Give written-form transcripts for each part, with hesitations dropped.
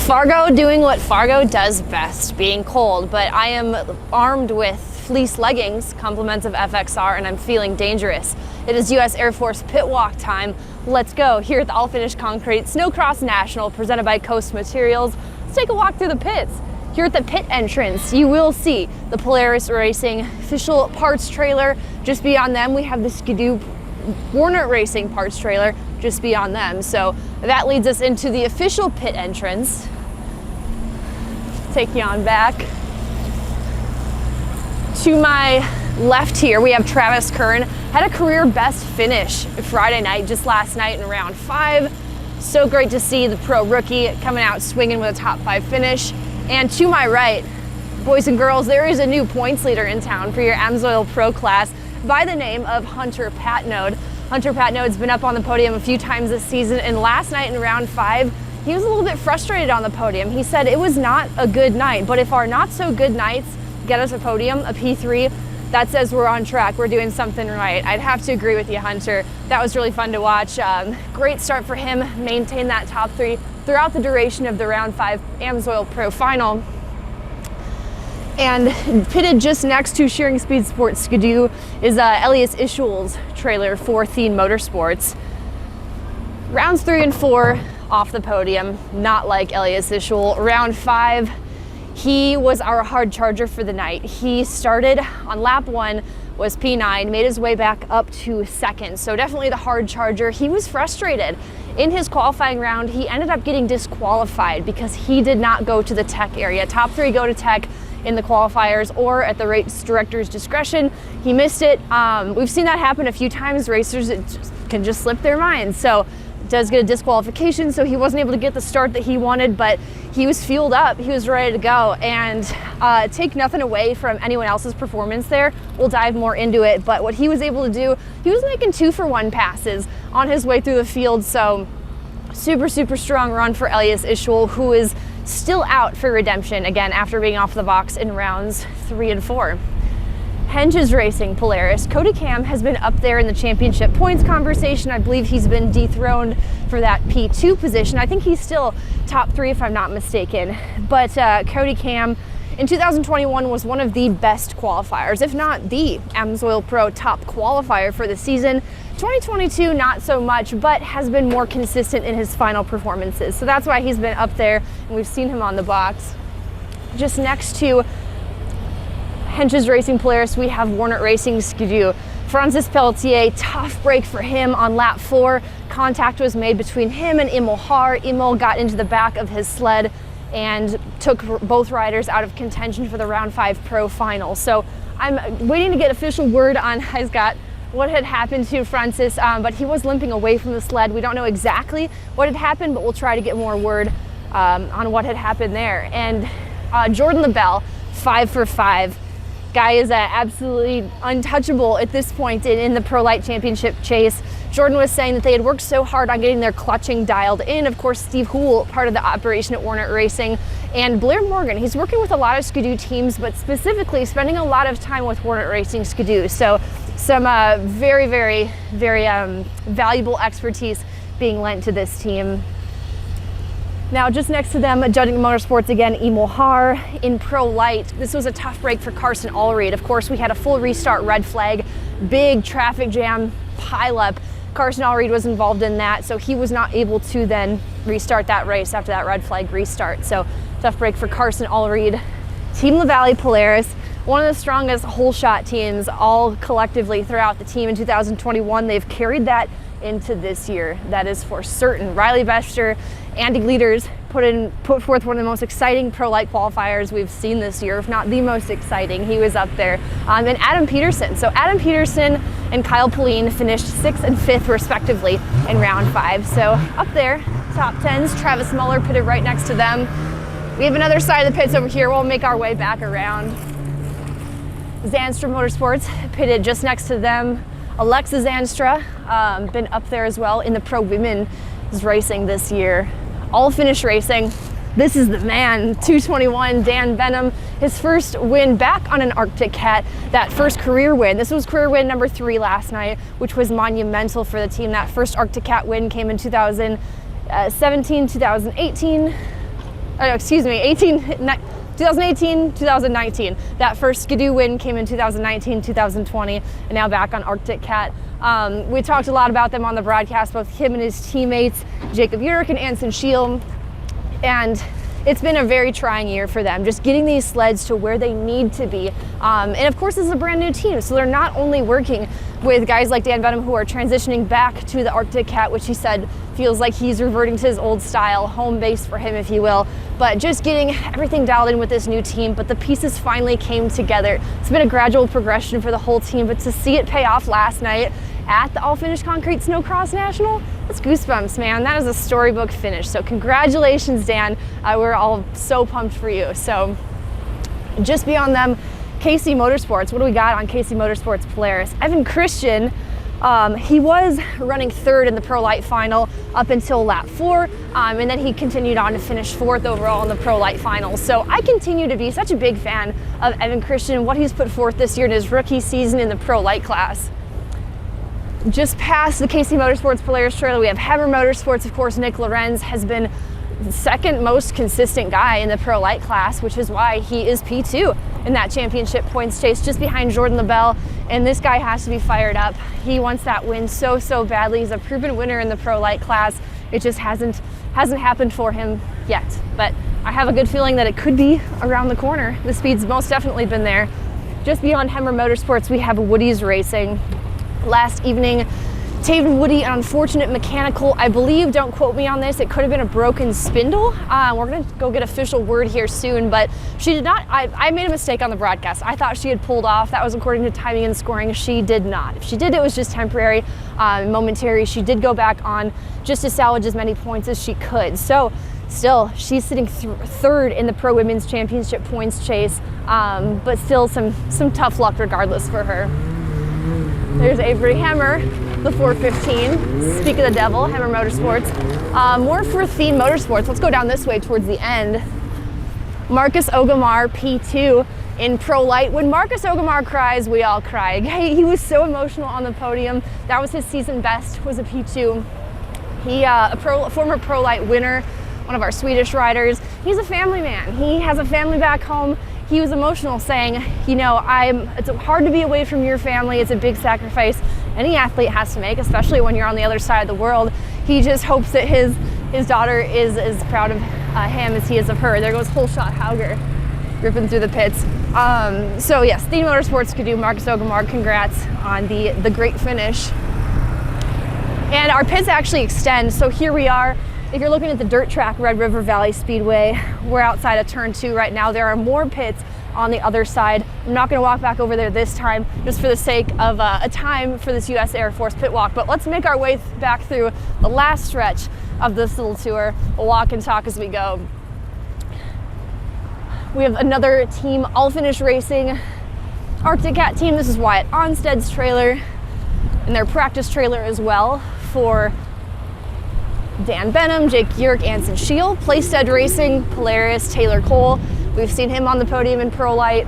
Fargo doing what Fargo does best, being cold, but I am armed with fleece leggings, compliments of FXR, and I'm feeling dangerous. It is US Air Force pit walk time. Let's go here at the All Finished Concrete Snocross National presented by Kost Materials. Let's take a walk through the pits. Here at the pit entrance, you will see the Polaris Racing official parts trailer. Just beyond them, we have the Skidoo Warner Racing parts trailer just beyond them. So that leads us into the official pit entrance. Take you on back. To my left here, we have Travis Kern. Had a career best finish Friday night, just last night in round 5. So great to see the pro rookie coming out swinging with a top 5 finish. And to my right, boys and girls, there is a new points leader in town for your Amsoil Pro class by the name of Hunter Patnode. Hunter Patnode's been up on the podium a few times this season, and last night in round 5, he was a little bit frustrated on the podium. He said it was not a good night, but if our not so good nights get us a podium, a P3, that says we're on track, we're doing something right. I'd have to agree with you, Hunter. That was really fun to watch. Great start for him, maintain that top 3 throughout the duration of the round 5 Amsoil Pro final. And pitted just next to Shearing Speed Sports Skidoo is Elias Issuel's trailer for Thien Motorsports. Rounds 3 and 4 off the podium, not like Elias Issuel. Round 5, he was our hard charger for the night. He started on lap 1, was P9, made his way back up to 2nd. So definitely the hard charger. He was frustrated. In his qualifying round, he ended up getting disqualified because he did not go to the tech area. Top 3 go to tech in the qualifiers or at the race director's discretion. He missed it. We've seen that happen a few times. Racers can just slip their minds. So does get a disqualification, so he wasn't able to get the start that he wanted, but he was fueled up, he was ready to go. And take nothing away from anyone else's performance there, we'll dive more into it, but what he was able to do, he was making 2-for-1 passes on his way through the field. So super strong run for Elias Issuel, who is still out for redemption again after being off the box in rounds 3 and 4. Henge's Racing Polaris. Cody Cam has been up there in the championship points conversation. I believe he's been dethroned for that P2 position. I think he's still top 3 if I'm not mistaken. But Cody Cam in 2021 was one of the best qualifiers, if not the Amsoil Pro top qualifier for the season. 2022, not so much, but has been more consistent in his final performances. So that's why he's been up there, and we've seen him on the box. Just next to Henge's Racing Polaris, we have Warner Racing Skidoo. Francis Pelletier, tough break for him on lap 4. Contact was made between him and Emil Haar. Emil got into the back of his sled and took both riders out of contention for the round 5 pro final. So I'm waiting to get official word on what had happened to Francis, but he was limping away from the sled. We don't know exactly what had happened, but we'll try to get more word on what had happened there. And Jordan LaBelle, 5 for 5. Guy is absolutely untouchable at this point in the Pro Light Championship chase. Jordan was saying that they had worked so hard on getting their clutching dialed in. Of course, Steve Houle, part of the operation at Warner Racing, and Blair Morgan. He's working with a lot of Skidoo teams, but specifically spending a lot of time with Warner Racing Skidoo. So some very valuable expertise being lent to this team. Now, just next to them, judging Motorsports again, Emil Haar in Pro Light. This was a tough break for Carson Allred. Of course, we had a full restart red flag, big traffic jam pileup. Carson Allred was involved in that, so he was not able to then restart that race after that red flag restart. So tough break for Carson Allred. Team LaValle Polaris, one of the strongest whole shot teams all collectively throughout the team in 2021. They've carried that into this year, that is for certain. Riley Bester, Andy Leaders put forth one of the most exciting Pro Light qualifiers we've seen this year, if not the most exciting. He was up there. And Adam Peterson. So Adam Peterson and Kyle Pauline finished 6th and 5th respectively in round 5. So up there, top 10s. Travis Muller pitted right next to them. We have another side of the pits over here. We'll make our way back around. Zanstra Motorsports pitted just next to them. Alexa Zanstra, been up there as well in the Pro Women's racing this year. All Finish Racing. This is the man, 221, Dan Venom. His first win back on an Arctic Cat, that first career win. This was career win number 3 last night, which was monumental for the team. That first Arctic Cat win came in 2017, 2018. excuse me, 2018, 2019. That first Skidoo win came in 2019, 2020, and now back on Arctic Cat. We talked a lot about them on the broadcast, both him and his teammates, Jacob Urich and Anson Shield, and it's been a very trying year for them, just getting these sleds to where they need to be. And of course, this is a brand new team, so they're not only working with guys like Dan Venom who are transitioning back to the Arctic Cat, which he said feels like he's reverting to his old style, home base for him, if you will, but just getting everything dialed in with this new team. But the pieces finally came together. It's been a gradual progression for the whole team, but to see it pay off last night at the all-finished concrete Snocross National, that's goosebumps, man. That is a storybook finish. So congratulations, Dan. We're all so pumped for you. So just beyond them, KC Motorsports. What do we got on KC Motorsports Polaris? Evan Christian, he was running third in the Pro Light final up until lap 4, and then he continued on to finish 4th overall in the Pro Light final. So I continue to be such a big fan of Evan Christian and what he's put forth this year in his rookie season in the Pro Light class. Just past the KC Motorsports Polaris trailer, we have Hammer Motorsports. Of course, Nick Lorenz has been the second most consistent guy in the Pro Light class, which is why he is P2 in that championship points chase, just behind Jordan LaBelle. And this guy has to be fired up. He wants that win so badly. He's a proven winner in the Pro Light class. It just hasn't happened for him yet. But I have a good feeling that it could be around the corner. The speed's most definitely been there. Just beyond Hammer Motorsports, we have Woody's Racing. Last evening, Taven Woody, an unfortunate mechanical, I believe, don't quote me on this, it could have been a broken spindle. We're gonna go get official word here soon, but she did not, I made a mistake on the broadcast. I thought she had pulled off. That was according to timing and scoring. She did not. If she did, it was just temporary, momentary. She did go back on just to salvage as many points as she could. So still, she's sitting third in the Pro Women's Championship points chase, but still some tough luck regardless for her. There's Avery Hammer, the 415. Speak of the devil, Hammer Motorsports. More for Thien Motorsports. Let's go down this way towards the end. Marcus Ogamar, P2 in Pro Light. When Marcus Ogamar cries, we all cry. He was so emotional on the podium. That was his season best, was a P2. He, a former Pro Light winner, one of our Swedish riders. He's a family man. He has a family back home. He was emotional, saying, you know, it's hard to be away from your family. It's a big sacrifice any athlete has to make, especially when you're on the other side of the world. He just hopes that his daughter is as proud of him as he is of her. There goes Holshot Hauger ripping through the pits. So yes, Thien Motorsports could do. Marcus Ogamar, congrats on the great finish. And our pits actually extend. So here we are. If you're looking at the dirt track, Red River Valley Speedway, we're outside of turn 2 right now. There are more pits on the other side. I'm not gonna walk back over there this time, just for the sake of a time for this US Air Force pit walk. But let's make our way back through the last stretch of this little tour. We'll walk and talk as we go. We have another team, All Finish Racing, Arctic Cat team. This is Wyatt Onstead's trailer and their practice trailer as well for Dan Venom, Jake Urich, Anson Shield. Playstead Racing, Polaris, Taylor Cole. We've seen him on the podium in Pro Light.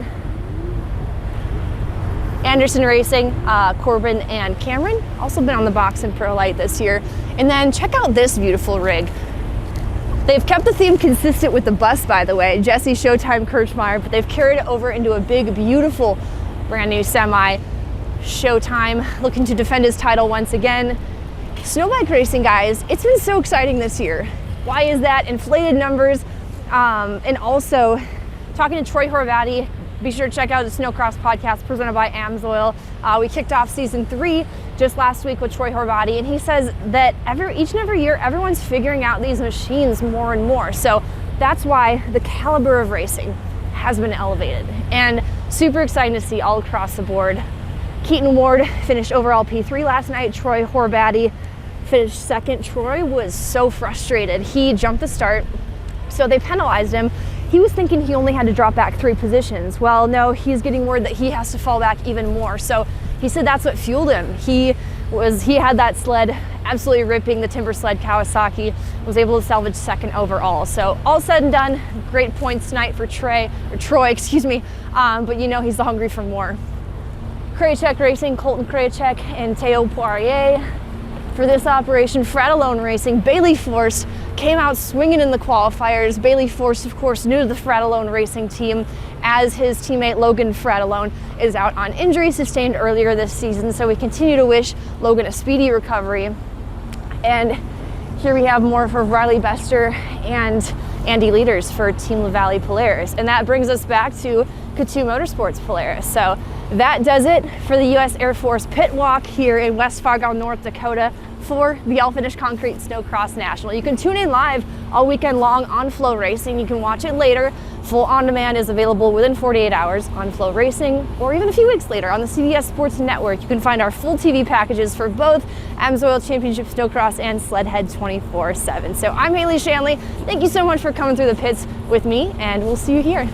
Anderson Racing, Corbin and Cameron, also been on the box in Pro Light this year. And then check out this beautiful rig. They've kept the theme consistent with the bus, by the way, Jesse Showtime Kirchmeyer, but they've carried it over into a big, beautiful, brand new semi. Showtime looking to defend his title once again. Snowbike racing, guys, it's been so exciting this year. Why is that? Inflated numbers, and also talking to Troy Horvati. Be sure to check out the Snocross podcast presented by Amsoil. We kicked off season 3 just last week with Troy Horvati, and he says that each and every year, everyone's figuring out these machines more and more. So that's why the caliber of racing has been elevated, and super exciting to see all across the board. Keaton Ward finished overall P3 last night. Troy Horvati finished second. Troy was so frustrated. He jumped the start, so they penalized him. He was thinking he only had to drop back 3 positions. Well, no, he's getting word that he has to fall back even more. So he said that's what fueled him. He had that sled absolutely ripping, the timber sled Kawasaki, was able to salvage second overall. So all said and done, great points tonight for Troy, excuse me. But you know he's hungry for more. Krajicek Racing, Colton Krajicek and Teo Poirier. For this operation, Fratellone Racing, Bailey Forst, came out swinging in the qualifiers. Bailey Force, of course, new to the Fratellone racing team, as his teammate Logan Fratellone is out on injury sustained earlier this season. So we continue to wish Logan a speedy recovery. And here we have more for Riley Bester and Andy Leaders for Team LaValle Polaris. And that brings us back to Kost Motorsports Polaris. So that does it for the U.S. Air Force pit walk here in West Fargo, North Dakota for the All Finish Concrete Snocross National. You can tune in live all weekend long on Flow Racing. You can watch it later. Full on demand is available within 48 hours on Flow Racing, or even a few weeks later on the CBS Sports Network. You can find our full TV packages for both Amsoil Championship Snocross and Sledhead 24/7. So I'm Haley Shanley. Thank you so much for coming through the pits with me, and we'll see you here.